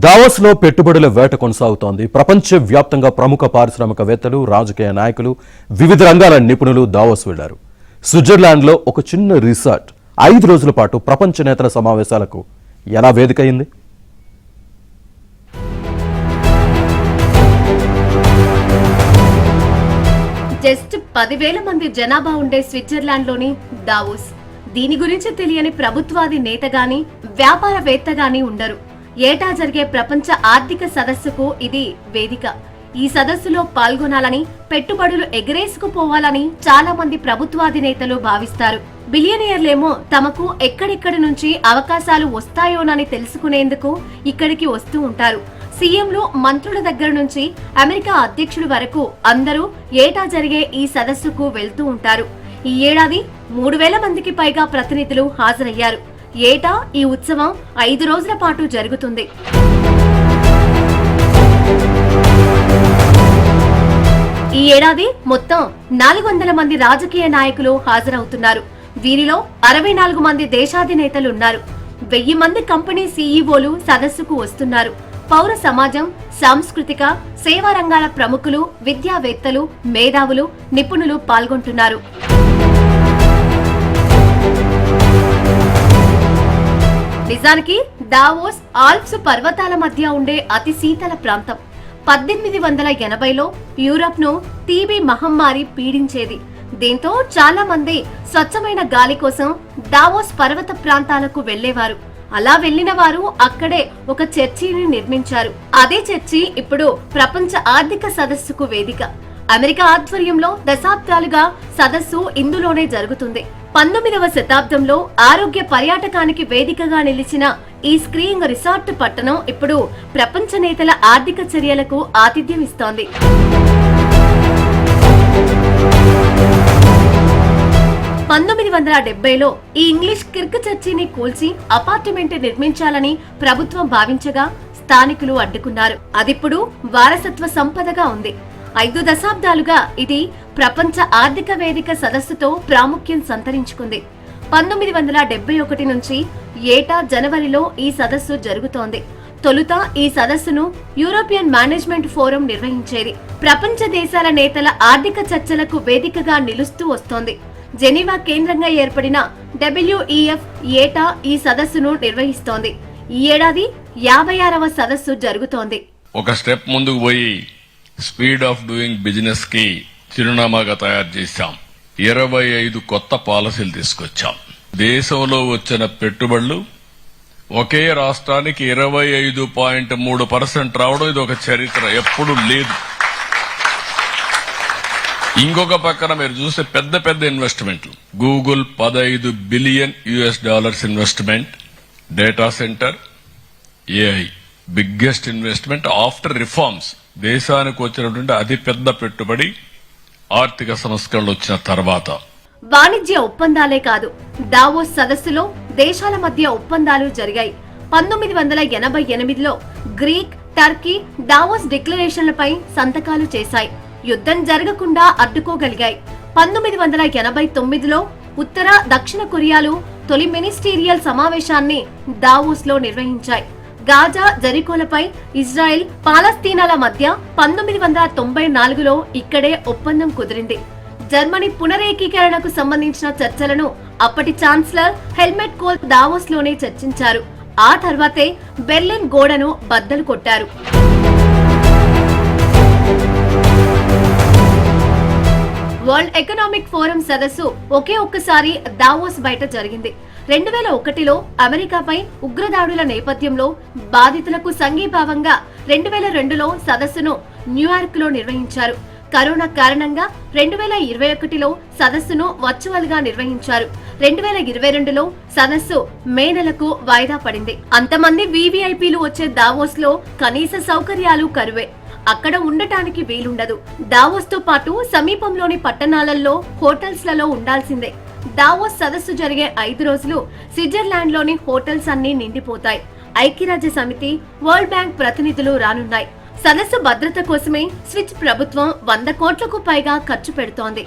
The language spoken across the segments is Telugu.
దావోస్లో పెట్టుబడుల వేట కొనసాగుతోంది. ప్రపంచవ్యాప్తంగా ప్రముఖ పారిశ్రామికవేత్తలు, రాజకీయ నాయకులు, వివిధ రంగాల నిపుణులు దావోస్ వెళ్లారు. స్విట్జర్లాండ్లో ఒక చిన్న రిసార్ట్ 5 రోజుల పాటు ప్రపంచ నేతల సమావేశాలకు ఎలా వేదికైంది? జస్ట్ 10,000 మంది జనాభా ఉండే స్విట్జర్లాండ్లోని దావోస్. దీని గురించి తెలియని ప్రభుత్వాది నేత గాని, వ్యాపారవేత్త గాని ఉండరు. ఏటా జరిగే ప్రపంచ ఆర్థిక సదస్సుకు ఇది వేదిక. ఈ సదస్సులో పాల్గొనాలని, పెట్టుబడులు ఎగరేసుకుపోవాలని చాలా మంది ప్రభుత్వాధినేతలు భావిస్తారు. బిలియనియర్లేమో తమకు ఎక్కడెక్కడి నుంచి అవకాశాలు వస్తాయోనని తెలుసుకునేందుకు ఇక్కడికి వస్తూ ఉంటారు. సీఎంలు, మంత్రుల దగ్గర నుంచి అమెరికా అధ్యక్షుడి వరకు అందరూ ఏటా జరిగే ఈ సదస్సుకు వెళ్తూ ఉంటారు. ఈ ఏడాది 3,000 మందికి పైగా ప్రతినిధులు హాజరయ్యారు. ఏటా ఈ ఉత్సవం 5 రోజుల పాటు జరుగుతుంది. ఈ ఏడాది మొత్తం 400 మంది రాజకీయ నాయకులు హాజరవుతున్నారు. వీరిలో 64 మంది దేశాధినేతలున్నారు. 1000 మంది కంపెనీ సీఈఓలు సదస్సుకు వస్తున్నారు. పౌర సమాజం, సాంస్కృతిక, సేవా రంగాల ప్రముఖులు, విద్యావేత్తలు, మేధావులు, నిపుణులు పాల్గొంటున్నారు. నిజానికి దావోస్ ఆల్ప్స్ పర్వతాల మధ్య ఉండే అతి శీతల ప్రాంతం. 1880లో యూరప్ ను టీబీ మహమ్మారి పీడించేది. దీంతో చాలా మంది స్వచ్ఛమైన గాలి కోసం దావోస్ పర్వత ప్రాంతాలకు వెళ్లేవారు. అలా వెళ్లిన వారు అక్కడే ఒక చర్చిని నిర్మించారు. అదే చర్చి ఇప్పుడు ప్రపంచ ఆర్థిక సదస్సుకు వేదిక. అమెరికా ఆధ్వర్యంలో దశాబ్దాలుగా సదస్సు ఇందులోనే జరుగుతుంది. 19వ శతాబ్దంలో ఆరోగ్య పర్యాటకానికి వేదికగా నిలిచిన ఈ స్కీయింగ్ రిసార్ట్ పట్టణం ఇప్పుడు ప్రపంచ నేతల ఆర్థిక చర్యలకు ఆతిథ్యం ఇస్తోంది. 1970లో ఈ ఇంగ్లీష్ కిర్క్ చర్చిని కూల్చి అపార్ట్మెంట్ నిర్మించాలని ప్రభుత్వం భావించగా స్థానికులు అడ్డుకున్నారు. అదిప్పుడు వారసత్వ సంపదగా ఉంది. 5 దశాబ్దాలుగా ఇది ప్రపంచ ఆర్థిక వేదిక సదస్సుతో ప్రాముఖ్యం సంతరించుకుంది. 1971 నుంచి ఏటా జనవరిలో ఈ సదస్సు జరుగుతోంది. తొలుత ఈ సదస్సును యూరోపియన్ మేనేజ్మెంట్ ఫోరం నిర్వహించేది. ప్రపంచ దేశాల నేతల ఆర్థిక చర్చలకు వేదికగా నిలుస్తూ వస్తోంది. జెనీవా కేంద్రంగా ఏర్పడిన WEF ఏటా ఈ సదస్సును నిర్వహిస్తోంది. ఈ ఏడాది 56వ సదస్సు జరుగుతోంది. ఒక స్టెప్ ముందుకు పోయి స్పీడ్ ఆఫ్ డూయింగ్ బిజినెస్ కి చిరునామాగా తయారు చేశాం. 25 కొత్త పాలసీలు తీసుకొచ్చాం. దేశంలో వచ్చిన పెట్టుబడులు ఒకే రాష్ట్రానికి 25.3% రావడం ఇది ఒక చరిత్ర, ఎప్పుడు లేదు. ఇంకొక పక్కన మీరు చూస్తే పెద్ద పెద్ద ఇన్వెస్ట్మెంట్లు. Google $15 billion investment, data centre, AI biggest investment after reforms. దేశానికి వచ్చినటువంటి అతి పెద్ద పెట్టుబడి ఆర్థిక సంస్కరణలు వచ్చిన తర్వాత. వాణిజ్య ఒప్పందాలే కాదు, దావోస్ సదస్సులో దేశాల మధ్య ఒప్పందాలు జరిగాయి. 1988లో గ్రీక్, టర్కీ దావోస్ డిక్లరేషన్లపై సంతకాలు చేశాయి. యుద్ధం జరగకుండా అడ్డుకోగలిగాయి. 1989లో ఉత్తర, దక్షిణ కొరియాలు తొలి మినిస్టీరియల్ సమావేశాన్ని దావోస్ లో నిర్వహించాయి. గాజా, జెరికోలపై ఇజ్రాయెల్, పాలస్తీనాల మధ్య 1994లో ఇక్కడే ఒప్పందం కుదిరింది. జర్మనీ పునరేకీకరణకు సంబంధించిన చర్చలను అప్పటి ఛాన్సలర్ హెల్మెట్ కోల్ దావోస్ లోనే చర్చించారు. ఆ తర్వాతే బెర్లిన్ గోడను బద్దలు కొట్టారు. వరల్డ్ ఎకనామిక్ ఫోరం సదస్సు ఒకే ఒక్కసారి దావోస్ బయట జరిగింది. 2001లో అమెరికాపై ఉగ్రదాడుల నేపథ్యంలో బాధితులకు సంఘీభావంగా 2002లో సదస్సును న్యూయార్క్ లో నిర్వహించారు. కరోనా కారణంగా 2021లో సదస్సును వర్చువల్ గా నిర్వహించారు. 2022లో సదస్సు మే నెలకు వాయిదా పడింది. అంతమంది VVIPలు వచ్చే దావోస్ లో కనీస సౌకర్యాలు కరువే. అక్కడ ఉండటానికి వీలుండదు. దావోస్ తో పాటు సమీపంలోని పట్టణాలలో హోటల్స్ లలో ఉండాల్సిందే. దావోస్ సదస్సు జరిగే 5 రోజులు స్విట్జర్లాండ్ లోని హోటల్స్ అన్ని నిండిపోతాయి. ఐక్యరాజ్య సమితి, వరల్డ్ బ్యాంక్ ప్రతినిధులు రానున్నాయి. సదస్సు భద్రత కోసమే స్విస్ ప్రభుత్వం 100 కోట్లకు పైగా ఖర్చు పెడుతోంది.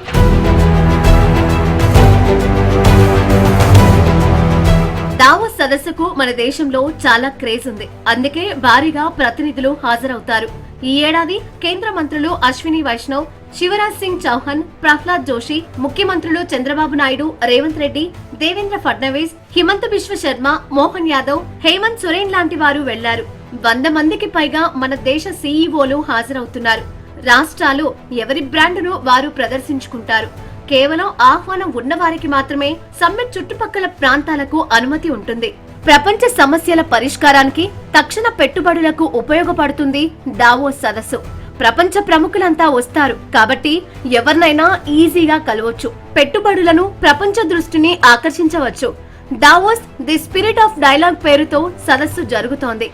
దావోస్ సదస్సుకు మన దేశంలో చాలా క్రేజ్ ఉంది. అందుకే భారీగా ప్రతినిధులు హాజరవుతారు. ఈ ఏడాది కేంద్ర మంత్రులు అశ్విని వైష్ణవ్, శివరాజ్ సింగ్ చౌహాన్, ప్రహ్లాద్ జోషి, ముఖ్యమంత్రులు చంద్రబాబు నాయుడు, రేవంత్ రెడ్డి, దేవేంద్ర ఫడ్నవీస్, హిమంత బిశ్వ శర్మ, మోహన్ యాదవ్, హేమంత్ సోరెన్ లాంటి వారు వెళ్లారు. 100 మందికి పైగా మన దేశ సీఈఓలు హాజరవుతున్నారు. రాష్ట్రాలు ఎవరి బ్రాండును వారు ప్రదర్శించుకుంటారు. కేవలం ఆహ్వానం ఉన్నవారికి మాత్రమే సమ్మిట్ చుట్టుపక్కల ప్రాంతాలకు అనుమతి ఉంటుంది. ప్రపంచ సమస్యల పరిష్కారానికి, తక్షణ పెట్టుబడులకు ఉపయోగపడుతుంది దావోస్ సదస్సు. ప్రపంచ ప్రముఖులంతా వస్తారు కాబట్టి ఎవరినైనా ఈజీగా కలవచ్చు. పెట్టుబడులను, ప్రపంచ దృష్టిని ఆకర్షించవచ్చు. Davos the spirit of dialogue పేరుతో సదస్సు జరుగుతోంది.